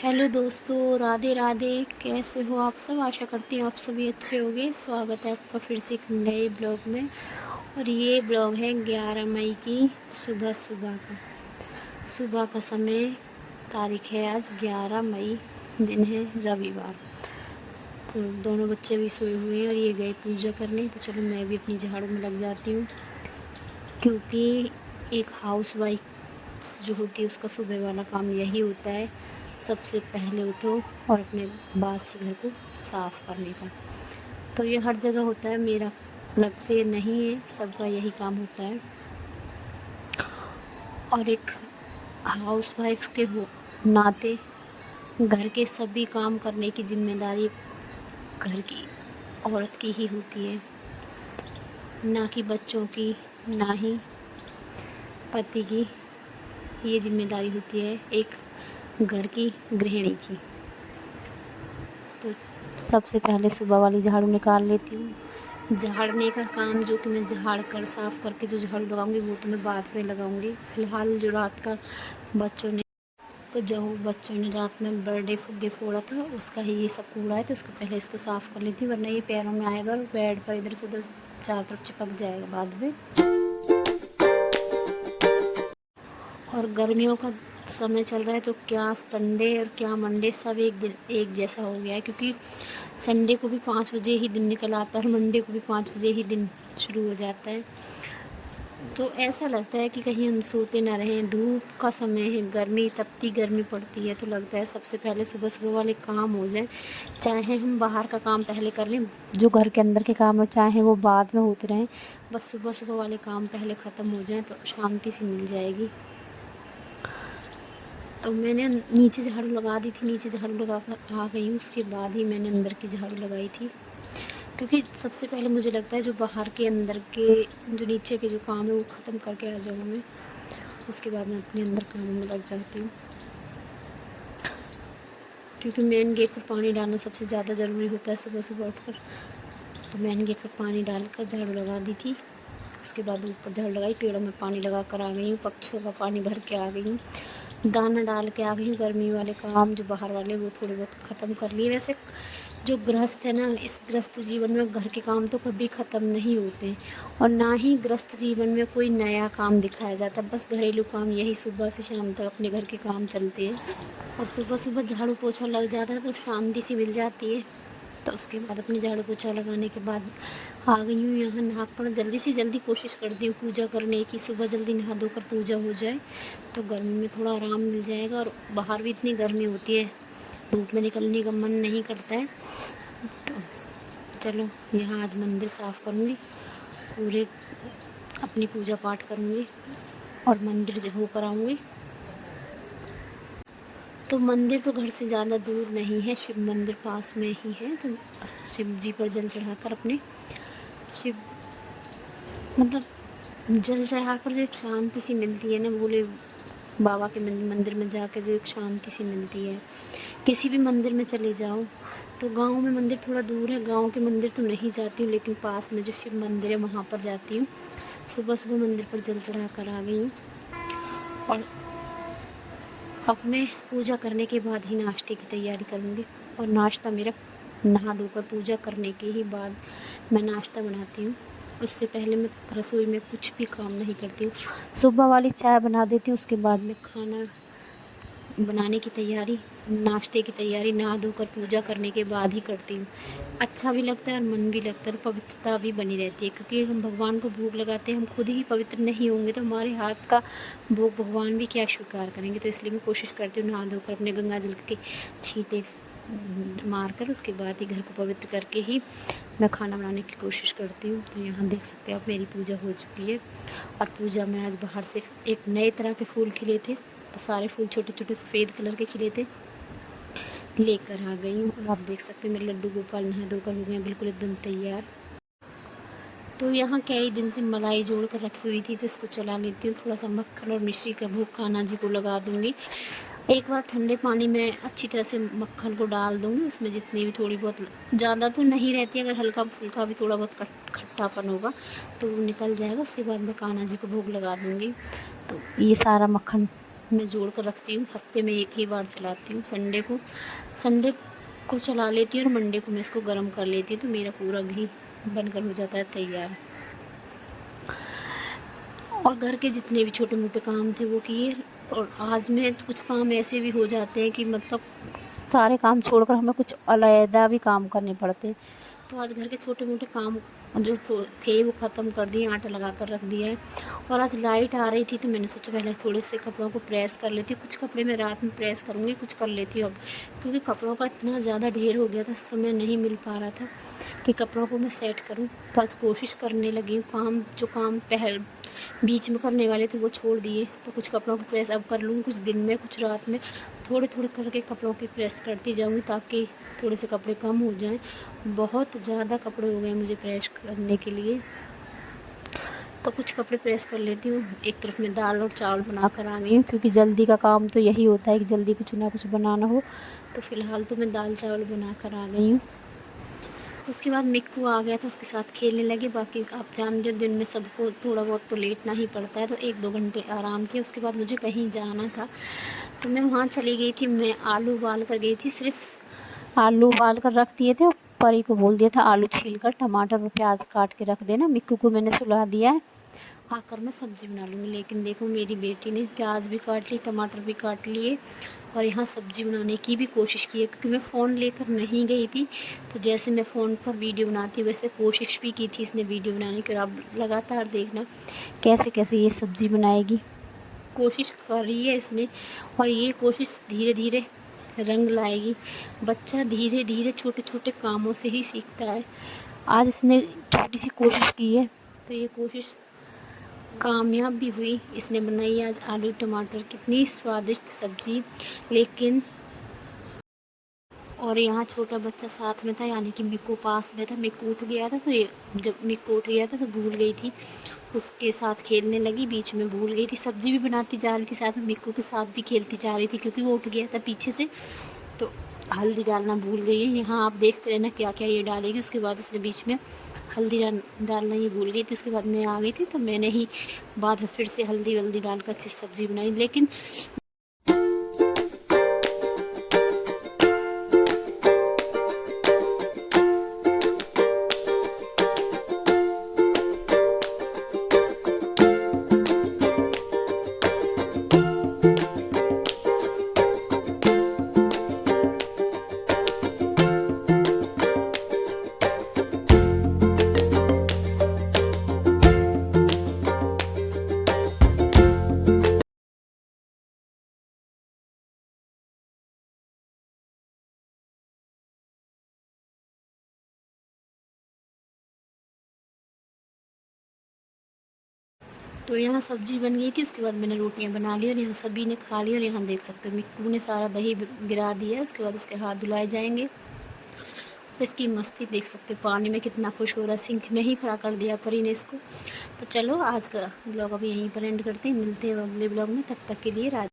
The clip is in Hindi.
हेलो दोस्तों, राधे राधे। कैसे हो आप सब? आशा करती हूँ आप सभी अच्छे होंगे। स्वागत है आपका फिर से एक नए ब्लॉग में। और ये ब्लॉग है 11 मई की सुबह सुबह का। सुबह का समय, तारीख है आज 11 मई, दिन है रविवार। तो दोनों बच्चे भी सोए हुए हैं और ये गए पूजा करने। तो चलो मैं भी अपनी झाड़ू में लग जाती हूँ, क्योंकि एक हाउस वाइफ जो होती है उसका सुबह वाला काम यही होता है, सबसे पहले उठो और अपने बासी घर को साफ़ करने का। तो ये हर जगह होता है, मेरा अलग से नहीं है, सबका यही काम होता है। और एक हाउस वाइफ के हो नाते घर के सभी काम करने की जिम्मेदारी घर की औरत की ही होती है, ना कि बच्चों की, ना ही पति की। ये जिम्मेदारी होती है एक घर की गृहिणी की। तो सबसे पहले सुबह वाली झाड़ू निकाल लेती हूँ। झाड़ने का काम जो कि मैं झाड़ कर साफ़ करके जो झाड़ू लगाऊंगी वो तो मैं बाद में लगाऊंगी। फ़िलहाल जो रात का बच्चों ने रात में बर्थडे फुग्गे फोड़ा था, उसका ही ये सब कूड़ा है, तो उसको पहले इसको साफ़ कर लेती हूँ, वरना ये पैरों में आएगा और बेड पर इधर से उधर चारों तरफ चिपक जाएगा बाद में। और गर्मियों का समय चल रहा है, तो क्या संडे और क्या मंडे सब एक दिन एक जैसा हो गया है, क्योंकि संडे को भी 5 बजे ही दिन निकल आता है और मंडे को भी 5 बजे ही दिन शुरू हो जाता है। तो ऐसा लगता है कि कहीं हम सोते ना रहें। धूप का समय है, गर्मी, तपती गर्मी पड़ती है, तो लगता है सबसे पहले सुबह सुबह वाले काम हो जाएं। चाहे हम बाहर का काम पहले कर लें, जो घर के अंदर के काम हो चाहे वो बाद में होते रहें, बस सुबह सुबह वाले काम पहले ख़त्म हो जाएं तो शांति से मिल जाएगी। तो मैंने नीचे झाड़ू लगा दी थी, नीचे झाड़ू लगा कर आ गई हूँ, उसके बाद ही मैंने अंदर की झाड़ू लगाई थी, क्योंकि सबसे पहले मुझे लगता है जो बाहर के अंदर के जो नीचे के जो काम है वो ख़त्म करके आ जाऊँ मैं, उसके बाद मैं अपने अंदर कामों में लग जाती हूँ। क्योंकि मेन गेट पर पानी डालना सबसे ज़्यादा ज़रूरी होता है सुबह सुबह उठकर। तो मेन गेट पर पानी डालकर झाड़ू लगा दी थी, उसके बाद ऊपर झाड़ू लगाई, पेड़ों में पानी लगा कर आ गई हूँ, पक्षियों का पानी भर के आ गई हूँ, दाना डाल के आ गई हूँ। गर्मी वाले काम जो बाहर वाले वो थोड़े बहुत ख़त्म कर लिए। वैसे जो गृहस्थ है ना, इस गृहस्थ जीवन में घर के काम तो कभी ख़त्म नहीं होते, और ना ही गृहस्थ जीवन में कोई नया काम दिखाया जाता। बस घरेलू काम यही सुबह से शाम तक अपने घर के काम चलते हैं, और सुबह सुबह झाड़ू पोछा लग जाता है तो शांति सी मिल जाती है। तो उसके बाद अपने झाड़ू पोछा लगाने के बाद आ गई हूँ यहाँ नहा कर। जल्दी से जल्दी कोशिश करती हूँ पूजा करने की, सुबह जल्दी नहा धोकर पूजा हो जाए तो गर्मी में थोड़ा आराम मिल जाएगा। और बाहर भी इतनी गर्मी होती है, धूप में निकलने का मन नहीं करता है। तो चलो यहाँ आज मंदिर साफ़ करूँगी, पूरे अपनी पूजा पाठ करूँगी और मंदिर से होकर आऊँगी। तो मंदिर तो घर से ज़्यादा दूर नहीं है, शिव मंदिर पास में ही है। तो शिव जी पर जल चढ़ाकर अपने शिव मतलब जल चढ़ाकर जो एक शांति सी मिलती है ना, भोले बाबा के मंदिर में जाकर जो एक शांति सी मिलती है। किसी भी मंदिर में चले जाओ, तो गांव में मंदिर थोड़ा दूर है, गांव के मंदिर तो नहीं जाती हूँ, लेकिन पास में जो शिव मंदिर है वहाँ पर जाती हूँ। सुबह सुबह मंदिर पर जल चढ़ा कर आ गई हूँ, और अब मैं पूजा करने के बाद ही नाश्ते की तैयारी करूँगी। और नाश्ता मेरा नहा धोकर पूजा करने के ही बाद मैं नाश्ता बनाती हूँ। उससे पहले मैं रसोई में कुछ भी काम नहीं करती हूँ। सुबह वाली चाय बना देती हूँ, उसके बाद में खाना बनाने की तैयारी, नाश्ते की तैयारी नहा धोकर पूजा करने के बाद ही करती हूँ। अच्छा भी लगता है और मन भी लगता है, और पवित्रता भी बनी रहती है, क्योंकि हम भगवान को भोग लगाते हैं, हम खुद ही पवित्र नहीं होंगे तो हमारे हाथ का भोग भगवान भी क्या स्वीकार करेंगे। तो इसलिए मैं कोशिश करती हूँ नहा धोकर अपने गंगा जल के छींटे मार कर उसके बाद ही घर को पवित्र करके ही मैं खाना बनाने की कोशिश करती हूँ। तो यहाँ देख सकते हो आप, मेरी पूजा हो चुकी है। और पूजा में आज बाहर से एक नए तरह के फूल खिले थे, तो सारे फूल छोटे छोटे सफ़ेद कलर के खिले थे, लेकर आ गई हूँ। और आप देख सकते हैं मेरे लड्डू गोपाल नहा धोकर हो गए हैं बिल्कुल एकदम तैयार। तो यहाँ कई दिन से मलाई जोड़ कर रखी हुई थी, तो इसको चला लेती हूँ। थोड़ा सा मक्खन और मिश्री का भोग कान्हा जी को लगा दूँगी। एक बार ठंडे पानी में अच्छी तरह से मक्खन को डाल दूँगी, उसमें जितनी भी थोड़ी बहुत, ज़्यादा तो नहीं रहती, अगर हल्का फुल्का भी थोड़ा बहुत खट्टापन होगा तो वो निकल जाएगा। उसके बाद मैं कान्हा जी को भोग लगा दूँगी। तो ये सारा मक्खन मैं जोड़ कर रखती हूँ, हफ्ते में एक ही बार चलाती हूँ। संडे को चला लेती हूँ और मंडे को मैं इसको गर्म कर लेती हूँ, तो मेरा पूरा घी बनकर हो जाता है तैयार। और घर के जितने भी छोटे मोटे काम थे वो किए। और आज में कुछ काम ऐसे भी हो जाते हैं कि मतलब सारे काम छोड़कर हमें कुछ अलग भी काम करने पड़ते हैं। तो आज घर के छोटे मोटे काम जो थे वो ख़त्म कर दिए, आटा लगा कर रख दिया है। और आज लाइट आ रही थी तो मैंने सोचा पहले थोड़े से कपड़ों को प्रेस कर लेती हूँ। कुछ कपड़े मैं रात में प्रेस करूँगी, कुछ कर लेती हूँ अब, क्योंकि कपड़ों का इतना ज़्यादा ढेर हो गया था, समय नहीं मिल पा रहा था कि कपड़ों को मैं सेट करूँ। तो आज कोशिश करने लगी हूँ। जो काम बीच में करने वाले थे वो छोड़ दिए, तो कुछ कपड़ों की प्रेस अब कर लूँगी, कुछ दिन में कुछ रात में थोड़े थोड़े करके कपड़ों की प्रेस करती जाऊँगी, ताकि थोड़े से कपड़े कम हो जाएं। बहुत ज़्यादा कपड़े हो गए मुझे प्रेस करने के लिए, तो कुछ कपड़े प्रेस कर लेती हूँ। एक तरफ मैं दाल और चावल बना कर आ गई हूँ, क्योंकि जल्दी का काम तो यही होता है कि जल्दी कुछ ना कुछ बनाना हो। तो फ़िलहाल तो मैं दाल चावल बना कर आ गई हूँ। उसके बाद मिक्कू आ गया था, उसके साथ खेलने लगे। बाकी आप जानते हो दिन में सबको थोड़ा बहुत तो लेटना ही पड़ता है, तो 1-2 घंटे आराम किया। उसके बाद मुझे कहीं जाना था तो मैं वहाँ चली गई थी। मैं आलू उबाल कर गई थी, सिर्फ आलू उबाल कर रख दिए थे और परी को बोल दिया था आलू छील कर टमाटर और प्याज काट के रख देना। मिक्कू को मैंने सुला दिया है, आकर मैं सब्ज़ी बना लूँगी। लेकिन देखो मेरी बेटी ने प्याज भी काट ली, टमाटर भी काट लिए और यहाँ सब्ज़ी बनाने की भी कोशिश की है, क्योंकि मैं फ़ोन लेकर नहीं गई थी। तो जैसे मैं फ़ोन पर वीडियो बनाती हूँ वैसे कोशिश भी की थी इसने वीडियो बनाने की। और आप लगातार देखना कैसे कैसे ये सब्ज़ी बनाएगी, कोशिश कर रही है इसने। और ये कोशिश धीरे धीरे रंग लाएगी। बच्चा धीरे धीरे छोटे छोटे कामों से ही सीखता है। आज इसने छोटी सी कोशिश की है, तो ये कोशिश कामयाब भी हुई। इसने बनाई आज आलू टमाटर, कितनी स्वादिष्ट सब्ज़ी। लेकिन और यहाँ छोटा बच्चा साथ में था, यानी कि मिक्कू पास में था। मिक्कू उठ गया था, तो ये जब मिक्कू उठ गया था तो भूल गई थी, उसके साथ खेलने लगी, बीच में भूल गई थी। सब्ज़ी भी बनाती जा रही थी साथ में, मिक्कू के साथ भी खेलती जा रही थी, क्योंकि वो उठ गया था पीछे से। तो हल्दी डालना भूल गई है। यहाँ आप देखते रहना क्या क्या ये डालेगी। उसके बाद इसने बीच में हल्दी डालना ये भूल गई थी। उसके बाद मैं आ गई थी, तो मैंने ही बाद में फिर से हल्दी वल्दी डालकर अच्छी सब्ज़ी बनाई। लेकिन तो यहाँ सब्ज़ी बन गई थी। उसके बाद मैंने रोटियाँ बना ली और यहाँ सभी ने खा ली। और यहाँ देख सकते हो मिक्कू ने सारा दही गिरा दिया। उसके बाद इसके हाथ धुलाए जाएंगे। और इसकी मस्ती देख सकते हो, पानी में कितना खुश हो रहा है। सिंक में ही खड़ा कर दिया परी ने इसको। तो चलो आज का ब्लॉग अभी यहीं पर एंड करते हैं, मिलते हैं अगले ब्लॉग में। तब तक के लिए राधे।